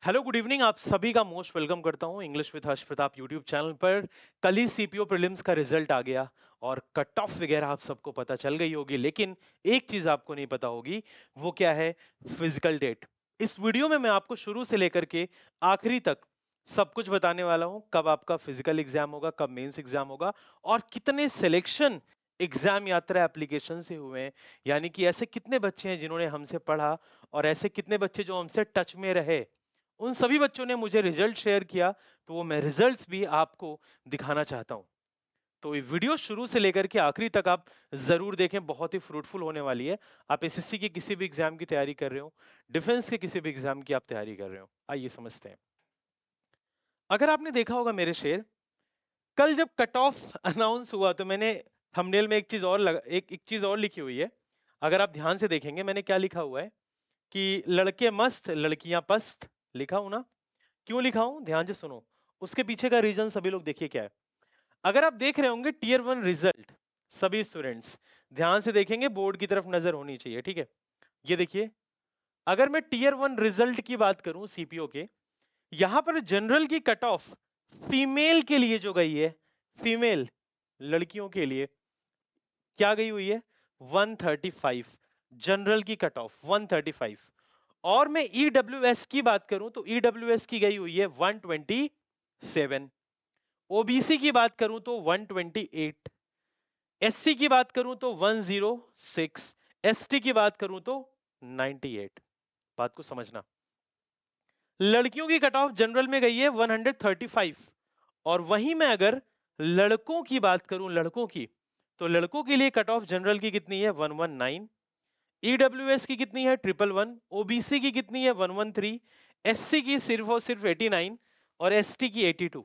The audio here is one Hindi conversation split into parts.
Hello good evening. आप सभी का मोस्ट वेलकम करता हूं English with Harsh Pratap YouTube channel पर। कल ही सीपीओ प्रीलिम्स का रिजल्ट आ गया और कट ऑफ वगैरह आप सबको पता चल गई होगी, लेकिन एक चीज आपको नहीं पता होगी, वो क्या है? Physical date. इस वीडियो में मैं आपको शुरू से लेकर के आखिरी तक सब कुछ बताने वाला हूं। कब आपका फिजिकल एग्जाम होगा, कब मेंस एग्जाम होगा, और कितने सिलेक्शन एग्जाम यात्रा एप्लीकेशन से हुए हैं। यानी कि ऐसे कितने बच्चे हैं जिन्होंने हमसे पढ़ा, और ऐसे कितने बच्चे जो हमसे टच में रहे। उन सभी बच्चों ने मुझे रिजल्ट शेयर किया, तो वो मैं रिजल्ट्स भी आपको दिखाना चाहता हूं। तो ये वीडियो शुरू से लेकर के आखिरी तक आप जरूर देखें, बहुत ही फ्रूटफुल होने वाली है। आप एसएससी के किसी भी एग्जाम की तैयारी कर रहे हो, डिफेंस के किसी भी एग्जाम की आप तैयारी कर रहे हो, आइए समझते हैं। अगर आपने देखा होगा मेरे शेर, कल जब कट ऑफ अनाउंस हुआ तो मैंने थंबनेल में एक चीज और लिखी हुई है। अगर आप ध्यान से देखेंगे मैंने क्या लिखा हुआ है कि लड़के मस्त लड़कियां पस्त। लिखा हूं ना? क्यों लिखा हूं, ध्यान से सुनो। उसके पीछे का रीजन सभी लोग देखिए क्या है। अगर आप देख रहे होंगे टीयर 1 रिजल्ट, सभी स्टूडेंट्स ध्यान से देखेंगे, बोर्ड की तरफ नजर होनी चाहिए, ठीक है? ये देखिए, अगर मैं टीयर 1 रिजल्ट की बात करूं सीपीओ के, यहां पर जनरल की कट ऑफ फीमेल के लिए जो गई है, फीमेल लड़कियों के लिए क्या गई हुई है? 135। जनरल की कट ऑफ 135। और मैं ईडब्ल्यूएस की बात करूं तो ईडब्ल्यूएस की गई हुई है 127। ओबीसी की बात करूं तो 128। एससी की बात करूं तो 106। एसटी की बात करूं तो 98। बात को समझना, लड़कियों की कट ऑफ जनरल में गई है 135, और वहीं मैं अगर लड़कों की बात करूं, लड़कों की, तो लड़कों के लिए कट ऑफ जनरल की कितनी है? 119। ईडब्ल्यूएस की कितनी है? 111। ओबीसी की कितनी है? 113। एससी की सिर्फ और सिर्फ 89, और एसटी की 82।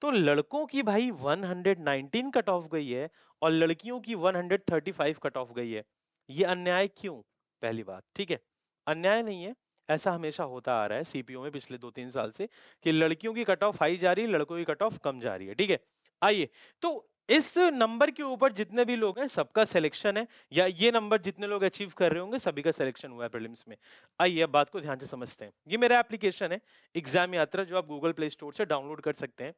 तो लड़कों की भाई 119 कट ऑफ गई है, और लड़कियों की 135 कट ऑफ गई है। ये अन्याय क्यों? पहली बात, ठीक है, अन्याय नहीं है। ऐसा हमेशा होता आ रहा है सीपीओ में पिछले 2-3 साल से, कि लड़कियों की कट ऑफ हाई जा रही है, लड़कों की कट ऑफ कम जा रही है, ठीक है। आइए, तो इस नंबर के ऊपर जितने भी लोग हैं सबका सिलेक्शन है, या ये नंबर जितने लोग अचीव कर रहे होंगे सभी का सिलेक्शन हुआ है प्रीलिम्स में। आइए अब बात को ध्यान से समझते हैं। ये मेरा एप्लीकेशन है एग्जाम यात्रा, जो आप गूगल प्ले स्टोर से डाउनलोड कर सकते हैं।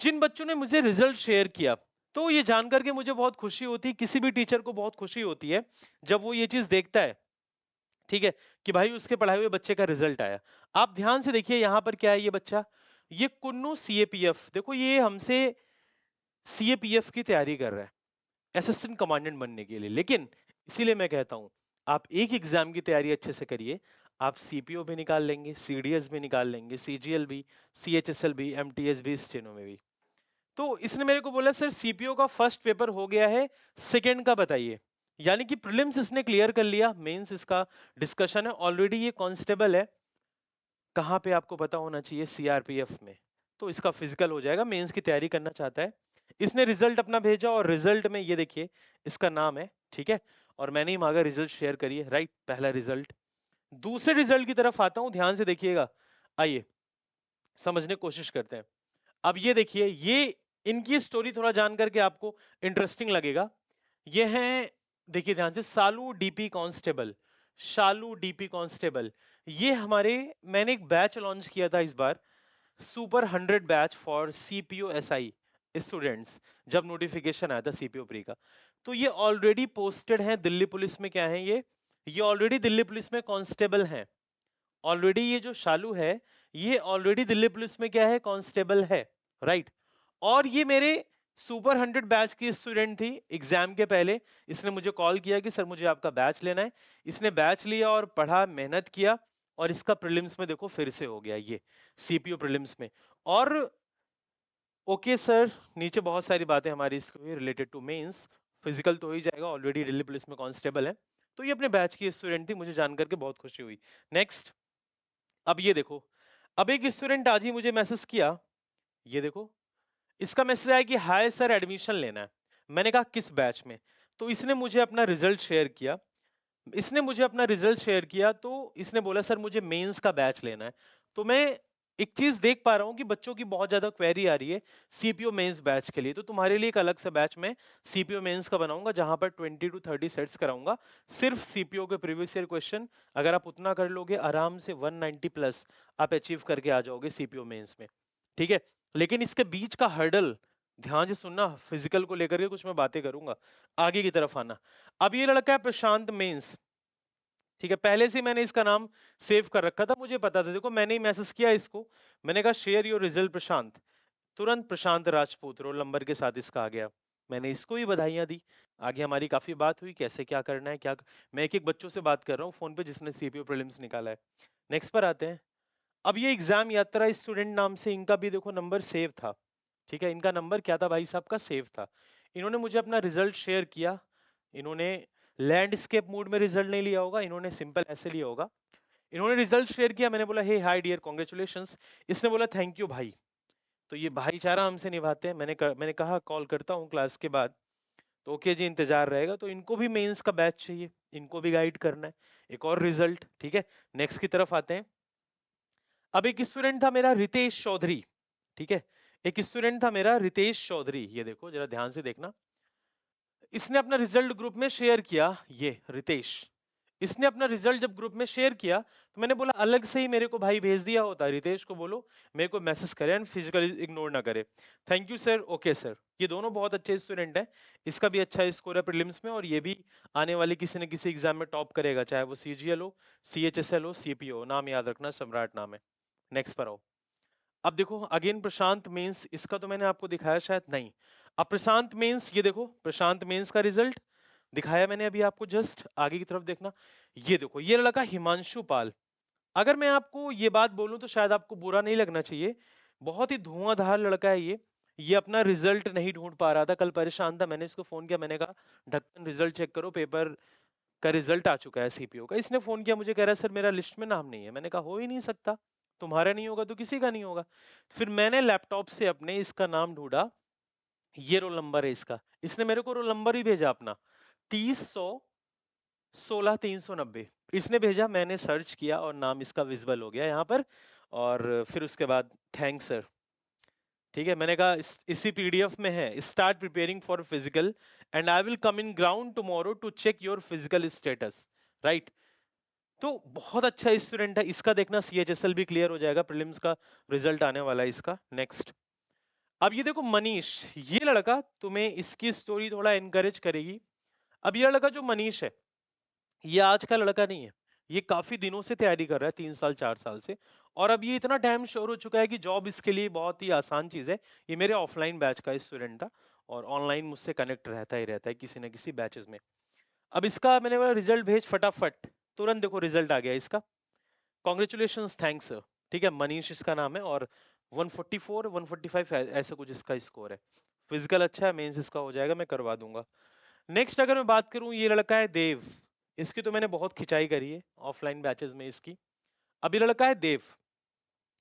जिन बच्चों ने मुझे रिजल्ट शेयर किया, तो ये जानकर के मुझे बहुत खुशी होती है, किसी भी टीचर को बहुत खुशी होती है जब वो ये चीज देखता है, ठीक है, कि भाई उसके पढ़ाए हुए बच्चे का रिजल्ट आया। आप ध्यान से देखिए यहां पर क्या है, ये बच्चा, ये कुन्नू सीएपीएफ, देखो ये हमसे सीएपीएफ की तैयारी कर रहा है, असिस्टेंट कमांडेंट बनने के लिए। लेकिन इसीलिए मैं कहता हूं, आप एक एग्जाम की तैयारी अच्छे से करिए, आप सीपीओ भी निकाल लेंगे, सीडीएस भी निकाल लेंगे, सीजीएल भी, सीएचएसएल भी, एमटीएस भी, स्टेनो में भी। तो इसने मेरे को बोला सर सीपीओ का फर्स्ट पेपर हो गया है, सेकंड का बताइए। यानी कि प्रीलिम्स इसने क्लियर कर लिया, मेंस इसका डिस्कशन है ऑलरेडी। ये कांस्टेबल है, कहाँ पे आपको पता होना चाहिए? सीआरपीएफ में। तो इसका फिजिकल हो जाएगा, मेंस की तैयारी करना चाहता है। इसने रिजल्ट अपना भेजा, और रिजल्ट में ये देखिए इसका नाम है, ठीक है, और मैंने ही मांगा रिजल्ट शेयर करिए, राइट, पहला रिजल्ट। दूसरे रिजल्ट की तरफ आता हूं, ध्यान से देखिएगा। आइए समझने की कोशिश करते हैं। अब ये देखिए, ये इनकी स्टोरी थोड़ा जान करके आपको इंटरेस्टिंग लगेगा। ये हैं, देखिए ध्यान से, Salu DP constable. Shalu DP constable, ये हमारे, मैंने एक बैच लॉन्च किया था इस बार, super 100 batch for CPO SI students, जब नोटिफिकेशन आया था सीपीओ प्री का। तो ये ऑलरेडी पोस्टेड हैं दिल्ली पुलिस में। क्या है ये ऑलरेडी दिल्ली पुलिस में कांस्टेबल हैं। ऑलरेडी ये जो शालू है, ये ऑलरेडी दिल्ली पुलिस में क्या है? कांस्टेबल है, राइट। और ये मेरे सुपर 100 बैच की स्टूडेंट थी। एग्जाम के पहले इसने मुझे कॉल किया कि सर मुझे आपका बैच लेना है। इसने बैच लिया और पढ़ा, मेहनत किया, और इसका प्रीलिम्स में देखो फिर से हो गया ये सीपीओ प्रीलिम्स में। और ओके सर, नीचे बहुत सारी बातें हमारी इसको रिलेटेड टू मेंस, फिजिकल तो हो ही जाएगा, ऑलरेडी दिल्ली पुलिस में कांस्टेबल है। तो ये अपने बैच की स्टूडेंट थी, मुझे जानकर के बहुत खुशी हुई। नेक्स्ट, अब ये देखो, अब एक स्टूडेंट आज ही मुझे मैसेज किया, ये देखो, इसका मैसेज आया कि हाय सर एडमिशन लेना है। मैंने कहा किस बैच में? तो इसने मुझे अपना रिजल्ट शेयर किया। इसने मुझे अपना रिजल्ट शेयर किया, तो इसने बोला सर मुझे मेंस का बैच लेना है। तो मैं एक चीज देख पा रहा हूँ कि बच्चों की बहुत ज्यादा क्वेरी आ रही है सीपीओ मेंस बैच के लिए, तो तुम्हारे लिए एक अलग से बैच में सीपीओ मेंस का बनाऊंगा जहां पर 20 to 30 सेट्स कराऊंगा, सिर्फ सीपीओ के प्रीवियस ईयर क्वेश्चन। अगर आप उतना कर लोगे आराम से 190 प्लस आप अचीव करके आ जाओगे सीपीओ मेंस में, ठीक है। लेकिन इसके बीच का हर्डल ध्यान से सुनना, फिजिकल को लेकर के कुछ मैं बातें करूंगा, आगे की तरफ आना। अब ये लड़का है प्रशांत मेंस, ठीक है, पहले से मैंने इसका नाम सेव कर रखा था, मुझे पता था। देखो मैंने ही मैसेज किया इसको, मैंने कहा शेयर योर रिजल्ट प्रशांत, तुरंत प्रशांत राजपूत रोल नंबर के साथ इसका आ गया। मैंने इसको भी बधाइयां दी, आगे हमारी काफी बात हुई कैसे क्या करना है, क्या मैं एक एक बच्चों से बात कर रहा हूँ फोन पे जिसने सीपीयू प्रीलिम्स निकाला है। नेक्स्ट पर आते हैं। अब ये एग्जाम यात्रा स्टूडेंट नाम से इनका भी देखो नंबर सेव था, ठीक है, इनका नंबर क्या था भाई साहब का, सेव था। इन्होंने मुझे अपना रिजल्ट शेयर किया, इन्होंने लैंडस्केप मोड में रिजल्ट नहीं लिया होगा, इन्होंने सिंपल ऐसे लिया होगा। इन्होंने रिजल्ट शेयर किया, मैंने बोला हे हाय डियर कॉन्ग्रेचुलेशंस, इसने बोला थैंक यू भाई। तो ये भाईचारा हमसे निभाते हैं। मैंने कहा कॉल करता हूँ क्लास के बाद, तो ओके जी इंतजार रहेगा। तो इनको भी मेंस का बैच चाहिए, इनको भी गाइड करना है, एक और रिजल्ट, ठीक है। नेक्स्ट की तरफ आते हैं। अब एक स्टूडेंट था मेरा रितेश चौधरी, ठीक है, एक स्टूडेंट था मेरा रितेश चौधरी, ये देखो जरा ध्यान से देखना, इसने अपना रिजल्ट ग्रुप में शेयर किया। ये रितेश, इसने अपना रिजल्ट जब ग्रुप में शेयर किया तो मैंने बोला अलग से ही मेरे को भाई भेज दिया होता, रितेश को बोलो मेरे को मैसेज करे एंड फिजिकली इग्नोर ना करे। Thank you sir, okay sir. ये दोनों बहुत अच्छे स्टूडेंट हैं, इसका भी अच्छा स्कोर है प्रीलिम्स में और ये भी आने वाले किसी न किसी एग्जाम में टॉप करेगा, चाहे वो सीजीएल हो, सीएचएसएल हो, सीपीओ, नाम याद रखना सम्राट नाम है। नेक्स्ट पर आओ। अब देखो अगेन प्रशांत मेंस, इसका तो मैंने आपको दिखाया शायद नहीं। अब प्रशांत मेंस, ये देखो प्रशांत मेंस का रिजल्ट दिखाया मैंने अभी आपको, जस्ट आगे की तरफ देखना। ये देखो ये लड़का हिमांशु पाल। अगर मैं आपको ये बात बोलूं तो शायद आपको बुरा नहीं लगना चाहिए, बहुत ही धुआंधार लड़का है ये अपना रिजल्ट नहीं ढूंढ पा रहा था, कल परेशान था, मैंने इसको फोन किया, मैंने कहा ढक्कन रिजल्ट चेक करो, पेपर का रिजल्ट आ चुका है सीपीओ का। इसने फोन किया मुझे, कह रहा है सर मेरा लिस्ट में नाम नहीं है। मैंने कहा हो ही नहीं सकता, तुम्हारा नहीं होगा तो किसी का नहीं होगा। फिर मैंने लैपटॉप से अपने इसका नाम ढूंढा, ये रोल नंबर है इसका, इसने मेरे को रोल नंबर ही भेजा अपना 30 116 390, इसने भेजा, मैंने सर्च किया और नाम इसका विजिबल हो गया यहाँ पर। और फिर उसके बाद थैंक्स सर, ठीक है, मैंने कहा इसी पीडीएफ में है, start preparing for physical and I will come in ground tomorrow to check your physical status, right. तो बहुत अच्छा स्टूडेंट है, इसका देखना सीएचएसएल भी क्लियर हो जाएगा, प्रीलिम्स का रिजल्ट आने वाला है इसका। नेक्स्ट। अब ये देखो मनीष, ये लड़का तुम्हें इसकी स्टोरी थोड़ा एनकरेज करेगी। अब ये लड़का जो मनीष है, ये आज का लड़का नहीं है, ये काफी दिनों से तैयारी कर रहा है, 3 साल 4 साल से। और अब ये इतना टाइम श्योर हो चुका है कि जॉब इसके लिए बहुत ही आसान चीज है। ये मेरे ऑफलाइन बैच का स्टूडेंट था और ऑनलाइन मुझसे कनेक्ट रहता ही रहता है किसी न किसी बैचेस में। अब इसका मैंने बोला रिजल्ट भेज फटाफट, तुरंत देखो रिजल्ट आ गया इसका, कॉन्ग्रेचुलेशंस थैंक्स सर, ठीक है, मनीष इसका नाम है। और 144 145 ऐसा कुछ इसका स्कोर है, फिजिकल अच्छा है, मेंस इसका हो जाएगा, मैं करवा दूंगा। नेक्स्ट अगर मैं बात करूं, ये लड़का है देव, इसकी तो मैंने बहुत खिंचाई करी है ऑफलाइन बैचेस में इसकी। अब ये लड़का है देव,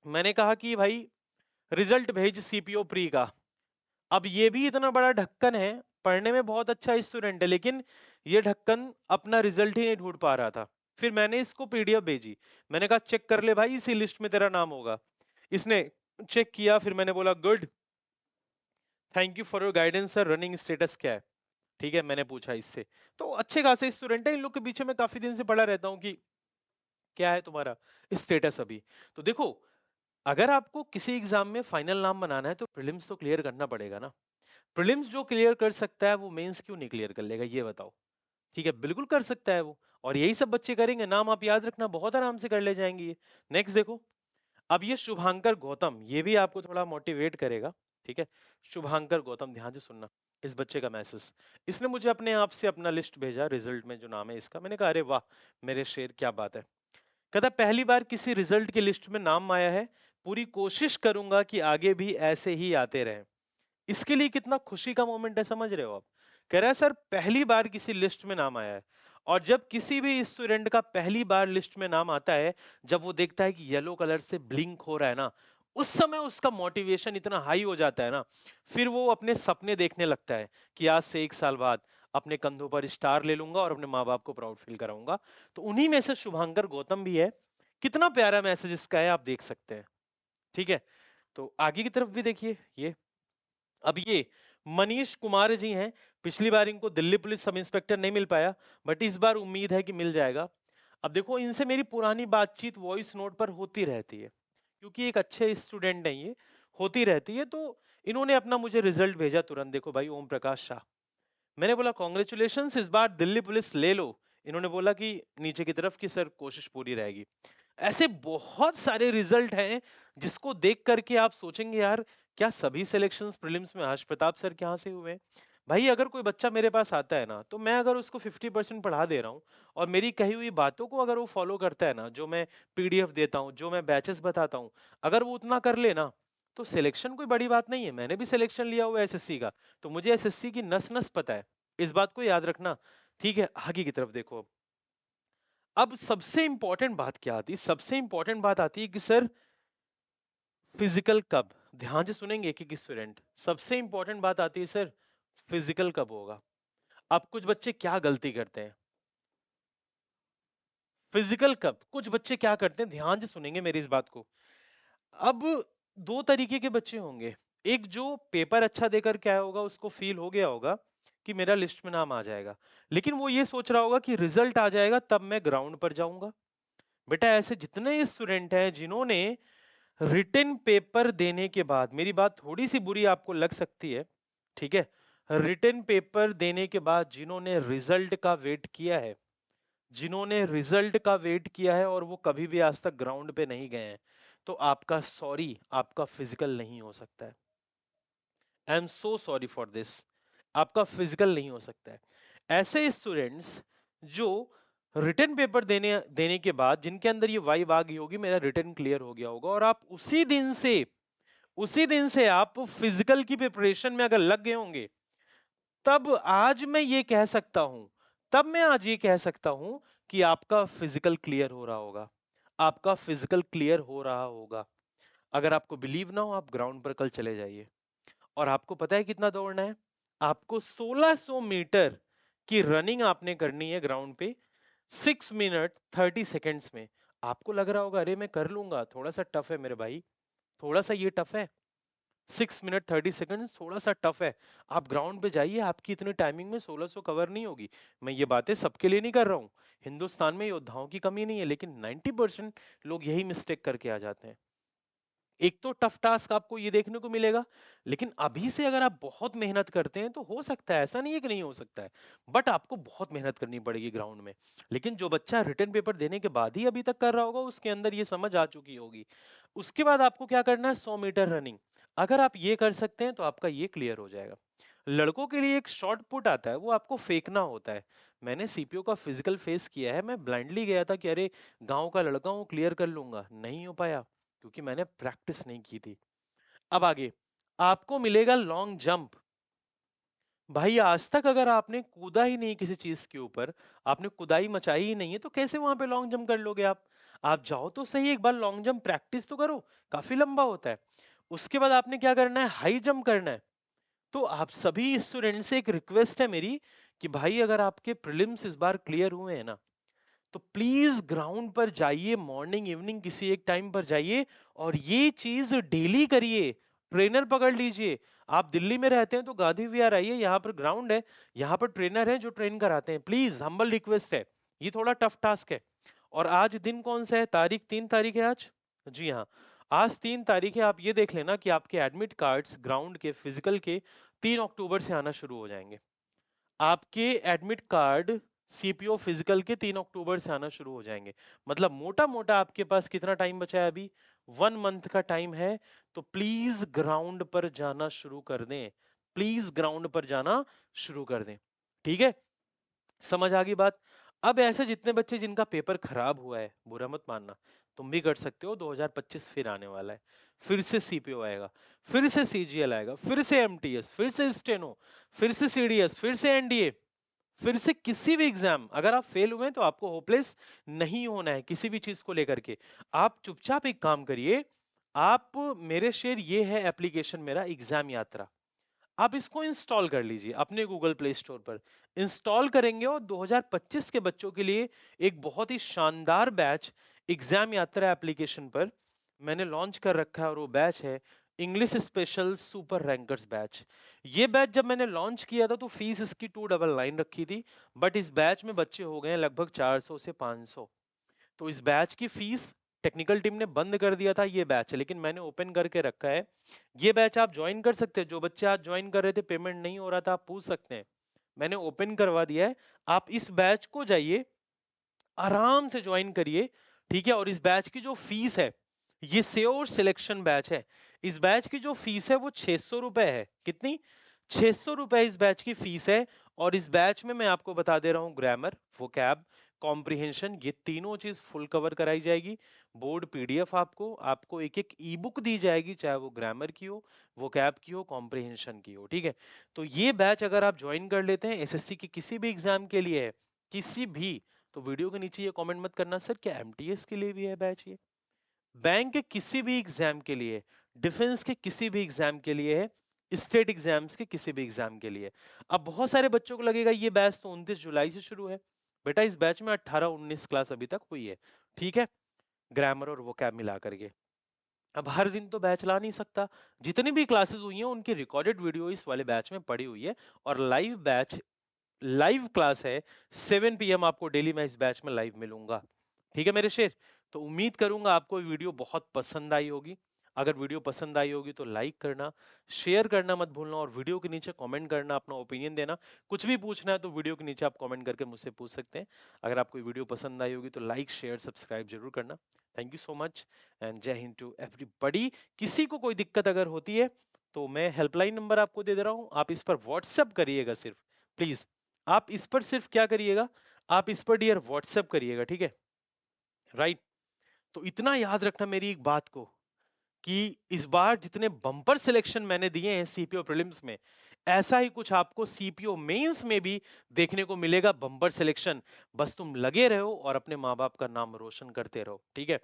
मैंने कहा कि भाई रिजल्ट भेज सीपीओ प्री का। अब ये भी इतना बड़ा ढक्कन है, पढ़ने में बहुत अच्छा स्टूडेंट है, लेकिन ये ढक्कन अपना रिजल्ट ही नहीं ढूंढ पा रहा था। फिर मैंने इसको पीडीएफ भेजी, मैंने कहा चेक कर ले भाई, इसी लिस्ट में तेरा नाम होगा। इसने चेक किया, फिर मैंने बोला good, thank you for your guidance sir, running status क्या है, ठीक है, मैंने पूछा इससे। तो अच्छे खासे स्टूडेंट है, इन लोग के पीछे मैं काफी दिन से पढ़ा रहता हूँ कि क्या है तुम्हारा स्टेटस अभी। तो देखो अगर आपको किसी एग्जाम में फाइनल नाम बनाना है तो प्रीलिम्स तो क्लियर करना पड़ेगा ना। प्रीलिम्स जो क्लियर कर सकता है वो मेंस क्यों नहीं क्लियर कर लेगा, ये बताओ। ठीक है, बिल्कुल कर सकता है वो, और यही सब बच्चे करेंगे, नाम आप याद रखना बहुत आराम से कर ले जाएंगे ये। नेक्स्ट देखो। अब ये शुभांकर गौतम, ये भी आपको थोड़ा मोटिवेट करेगा, ठीक है। शुभांकर गौतम, ध्यान से सुनना इस बच्चे का मैसेज, इसने मुझे अपने आप से अपना लिस्ट भेजा, रिजल्ट में जो नाम है इसका। मैंने कहा अरे वाह मेरे शेर, क्या बात है। कहता पहली बार किसी रिजल्ट की लिस्ट में नाम आया है, पूरी कोशिश करूंगा कि आगे भी ऐसे ही आते रहे। इसके लिए कितना खुशी का मोमेंट है, समझ रहे हो आप। कह रहा है सर पहली बार किसी लिस्ट में नाम आया है, और जब किसी भी स्टूडेंट का पहली बार लिस्ट में नाम आता है, जब वो देखता है कि येलो कलर से ब्लिंक हो रहा है ना, उस समय उसका मोटिवेशन इतना हाई हो जाता है ना, फिर वो अपने सपने देखने लगता है कि आज से 1 साल बाद अपने कंधों पर स्टार ले लूंगा और अपने माँ बाप को प्राउड फील कराऊंगा। तो उन्हीं में से शुभांकर गौतम भी है। कितना प्यारा मैसेज इसका है, आप देख सकते हैं, ठीक है, तो आगे की तरफ भी देखिए ये, अब ये मनीष कुमार जी हैं। पिछली बार इनको दिल्ली पुलिस सब इंस्पेक्टर नहीं मिल पाया, बट इस बार उम्मीद है कि मिल जाएगा। अब देखो, इनसे मेरी पुरानी बातचीत वॉइस नोट पर होती रहती है, क्योंकि एक अच्छे स्टूडेंट हैं ये, होती रहती है। तो इन्होंने अपना मुझे रिजल्ट भेजा तुरंत, देखो भाई, ओम प्रकाश शाह। मैंने बोला कॉन्ग्रेचुलेशंस, इस बार दिल्ली पुलिस ले लो। इन्होंने बोला कि नीचे की तरफ कि सर कोशिश पूरी रहेगी। ऐसे बहुत सारे रिजल्ट हैं जिसको देख करके आप सोचेंगे यार, क्या सभी सिलेक्शंस प्रीलिम्स में हर्ष प्रताप सर के यहाँ से हुए हैं? भाई, अगर कोई बच्चा मेरे पास आता है ना, तो मैं अगर उसको 50% पढ़ा दे रहा हूँ और मेरी कही हुई बातों को अगर वो फॉलो करता है ना, जो मैं पीडीएफ देता हूँ, जो मैं बैचेस बताता हूँ, अगर वो उतना कर ले ना, तो सिलेक्शन कोई बड़ी बात नहीं है। मैंने भी सिलेक्शन लिया हुआ है एसएससी का, तो मुझे एसएससी की नस नस पता है। इस बात को याद रखना। ठीक है, आगे की तरफ देखो। अब सबसे इंपॉर्टेंट बात क्या आती है? सबसे इंपॉर्टेंट बात आती है कि सर फिजिकल कब? ध्यान से सुनेंगे एक एक स्टूडेंट। सबसे इंपॉर्टेंट बात आती है सर, फिजिकल कब होगा? अब कुछ बच्चे क्या गलती करते हैं? फिजिकल कब? कुछ बच्चे क्या करते हैं, ध्यान से सुनेंगे मेरी इस बात को। अब दो तरीके के बच्चे होंगे। एक जो पेपर अच्छा देकर के आया होगा, उसको फील हो गया होगा कि मेरा लिस्ट में नाम आ जाएगा, लेकिन वो ये सोच रहा होगा कि रिजल्ट आ जाएगा तब मैं ग्राउंड पर जाऊंगा। बेटा, ऐसे जितने स्टूडेंट हैं जिन्होंने रिटन पेपर देने के बाद, मेरी बात थोड़ी सी बुरी आपको लग सकती है, ठीक है, रिटन पेपर देने के बाद जिन्होंने रिजल्ट का वेट किया है, जिन्होंने रिजल्ट का वेट किया है और वो कभी भी आज तक ग्राउंड पे नहीं गए हैं, तो आपका सॉरी, आपका फिजिकल नहीं हो सकता है। I am so sorry for this. आपका फिजिकल नहीं हो सकता है। ऐसे स्टूडेंट्स जो रिटन पेपर देने देने के बाद जिनके अंदर ये वाइब आ गई होगी, मेरा रिटन क्लियर हो गया होगा, और आप उसी दिन से आप फिजिकल की प्रिपरेशन में अगर लग गए होंगे, तब आज मैं ये कह सकता हूं, तब मैं आज ये कह सकता हूं कि आपका फिजिकल क्लियर हो रहा होगा। आपका फिजिकल क्लियर हो रहा होगा। अगर आपको बिलीव ना हो, आप ग्राउंड पर कल चले जाइए। और आपको पता है कितना दौड़ना है? आपको 1600 मीटर की रनिंग आपने करनी है ग्राउंड पे, 6 मिनट 30 सेकेंड्स में। आपको लग रहा होगा अरे मैं कर लूंगा, थोड़ा सा टफ है मेरे भाई, थोड़ा सा ये टफ है। 6 मिनट 30 सेकंड थोड़ा सा टफ है। आप ग्राउंड पे जाइए, आपकी इतनी टाइमिंग में 1600 कवर नहीं होगी। मैं ये बातें सबके लिए नहीं कर रहा हूँ। हिंदुस्तान में योद्धाओं की कमी नहीं है, लेकिन 90% लोग यही मिस्टेक करके आ जाते हैं। एक तो टफ टास्क आपको ये देखने को मिलेगा, लेकिन अभी से अगर आप बहुत मेहनत करते हैं तो हो सकता है, ऐसा नहीं है कि नहीं हो सकता है, बट आपको बहुत मेहनत करनी पड़ेगी ग्राउंड में। लेकिन जो बच्चा रिटन पेपर देने के बाद ही अभी तक कर रहा होगा, उसके अंदर ये समझ आ चुकी होगी। उसके बाद आपको क्या करना है? 100 मीटर रनिंग। अगर आप ये कर सकते हैं तो आपका ये क्लियर हो जाएगा। लड़कों के लिए एक शॉर्ट पुट आता है, वो आपको फेंकना होता है। मैंने सीपीओ का फिजिकल फेस किया है, मैं ब्लाइंडली गया था कि अरे गांव का लड़का हूँ, क्लियर कर लूंगा, नहीं हो पाया, क्योंकि मैंने प्रैक्टिस नहीं की थी। अब आगे आपको मिलेगा लॉन्ग जंप। भाई, आज तक अगर आपने कूदा ही नहीं किसी चीज के ऊपर, आपने कुदाई मचाई ही नहीं है, तो कैसे वहां पे लॉन्ग जंप कर लोगे आप जाओ तो सही, एक बार लॉन्ग जंप प्रैक्टिस तो करो, काफी लंबा होता है। उसके बाद आपने क्या करना है? हाई जंप करना है। तो आप सभी स्टूडेंट से एक रिक्वेस्ट है मेरी कि भाई, अगर आपके प्रीलिम्स इस बार क्लियर हुए हैं ना, तो प्लीज ग्राउंड पर जाइए, मॉर्निंग इवनिंग किसी एक टाइम पर जाइए, और ये चीज डेली करिए। ट्रेनर पकड़ लीजिए। आप दिल्ली में रहते हैं तो गांधी विहार आइए, यहाँ पर ग्राउंड है, यहाँ पर ट्रेनर है जो ट्रेन कराते हैं। प्लीज, हम्बल रिक्वेस्ट है। ये थोड़ा टफ टास्क है। और आज दिन कौन सा है? तारीख 3 तारीख है आज। जी हाँ, आज 3 तारीख है। आप ये देख लेना कि आपके एडमिट कार्ड्स ग्राउंड के फिजिकल के 3 अक्टूबर से आना शुरू हो जाएंगे। आपके एडमिट कार्ड सीपीओ फिजिकल के 3 अक्टूबर से आना शुरू हो जाएंगे। मतलब मोटा मोटा आपके पास कितना टाइम बचा है अभी? 1 मंथ का टाइम है। तो प्लीज ग्राउंड पर जाना शुरू कर दें। प्लीज ग्राउंड पर जाना शुरू कर दें। ठीक है, समझ आ गई बात? अब ऐसे जितने बच्चे जिनका पेपर खराब हुआ है, बुरा मत मानना, तुम भी कर सकते हो। 2025 फिर आने वाला है। फिर से सीपीओ आएगा, फिर से सीजीएल आएगा, फिर से एमटीएस, फिर से स्टेनो, फिर से सीडीएस, फिर से एनडीए, फिर से किसी भी एग्जाम। अगर आप फेल हुए हैं तो आपको होपलेस नहीं होना है किसी भी चीज को लेकर के। आप चुपचाप एक काम करिए। आप, मेरे शेर ये है एप्लीकेशन मेरा, एग्जाम यात्रा। आप इसको इंस्टॉल कर लीजिए अपने गूगल प्ले स्टोर पर। इंस्टॉल करेंगे और 2025 के बच्चों के लिए एक बहुत ही शानदार बैच एग्जाम यात्रा एप्लीकेशन पर मैंने लॉन्च कर रखा है और वो बैच है English special super rankers batch. ये बैच जब मैंने लॉन्च किया था तो फीस इसकी 299 रखी थी, बट इस बैच में बच्चे हो गए हैं लगभग 400 से 500। तो इस बैच की फीस टेक्निकल टीम ने बंद कर दिया था, ये बैच है लेकिन मैंने ओपन करके रखा है। ये बैच आप ज्वाइन कर सकते हैं। जो बच्चे आज ज्वाइन कर रहे थे पेमेंट नहीं हो रहा था, आप पूछ सकते हैं, मैंने ओपन करवा दिया है। आप इस बैच को जाइए, आराम से ज्वाइन करिए, ठीक है। और इस बैच की जो फीस है, ये श्योर सिलेक्शन बैच है। इस बैच की जो फीस है वो 600 रुपए है। कितनी? 600 रुपए इस बैच की फीस है। और इस बैच में मैं आपको बता दे रहा हूँ, ग्रामर, वोकैब, कॉम्प्रिहेंशन, ये तीनों चीज फुल कवर कराई जाएगी। बोर्ड पीडीएफ आपको आपको एक एक ई बुक दी जाएगी, चाहे वो ग्रामर की हो, वोकैब की हो, कॉम्प्रिहेंशन की हो, ठीक है। तो ये बैच अगर आप ज्वाइन कर लेते हैं, एसएससी की किसी भी एग्जाम के लिए है, किसी भी, तो वीडियो के नीचे ये कमेंट मत करना सर क्या एमटीएस के लिए भी है बैच, ये बैंक के किसी भी एग्जाम के लिए, डिफेंस के किसी भी एग्जाम के लिए है, स्टेट एग्जाम्स के किसी भी एग्जाम के लिए। अब बहुत सारे बच्चों को लगेगा ये बैच तो 29 जुलाई से शुरू है। बेटा इस बैच में 18-19 क्लास अभी तक हुई है, ठीक है, ग्रामर और वोकैब मिला करके। अब हर दिन तो बैच ला नहीं सकता, जितनी भी क्लासेस हुई हैं उनकी रिकॉर्डेड वीडियो इस वाले बैच में पड़ी हुई है। और लाइव बैच, लाइव क्लास है, 7 पीएम आपको डेली मैं इस बैच में लाइव मिलूंगा, ठीक है मेरे शेर। तो उम्मीद करूंगा आपको वीडियो बहुत पसंद आई होगी। अगर वीडियो पसंद आई होगी तो लाइक करना, शेयर करना मत भूलना, और वीडियो के नीचे कमेंट करना, अपना ओपिनियन देना। कुछ भी पूछना है तो वीडियो के नीचे आप कमेंट करके मुझसे पूछ सकते हैं। अगर आपको वीडियो पसंद आई होगी तो लाइक शेयर सब्सक्राइब जरूर करना। Thank you so much and जय हिंद टू एवरीबॉडी। किसी को कोई दिक्कत अगर होती है तो मैं हेल्पलाइन नंबर आपको दे दे रहा हूं, आप इस पर व्हाट्सएप करिएगा सिर्फ, प्लीज। आप इस पर सिर्फ क्या करिएगा, आप इस पर डियर व्हाट्सएप करिएगा, ठीक है, राइट। तो इतना याद रखना मेरी एक बात को, कि इस बार जितने बम्पर सिलेक्शन मैंने दिए हैं सीपीओ प्रीलिम्स में, ऐसा ही कुछ आपको सीपीओ मेंस में भी देखने को मिलेगा, बम्पर सिलेक्शन। बस तुम लगे रहो और अपने माँ बाप का नाम रोशन करते रहो, ठीक है।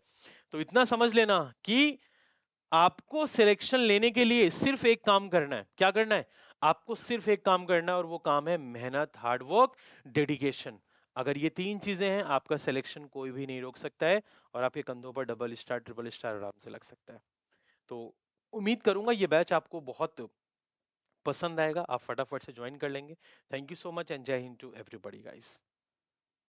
तो इतना समझ लेना कि आपको सिलेक्शन लेने के लिए सिर्फ एक काम करना है। क्या करना है? आपको सिर्फ एक काम करना है और वो काम है मेहनत, हार्डवर्क, डेडिकेशन। अगर ये तीन चीजें हैं, आपका सिलेक्शन कोई भी नहीं रोक सकता है, और आपके कंधों पर डबल स्टार ट्रिपल स्टार आराम से लग सकता है। तो उम्मीद करूंगा ये बैच आपको बहुत पसंद आएगा, आप फटाफट से ज्वाइन कर लेंगे। Thank you so much and जय हिंद टू एवरीबॉडी गाइस।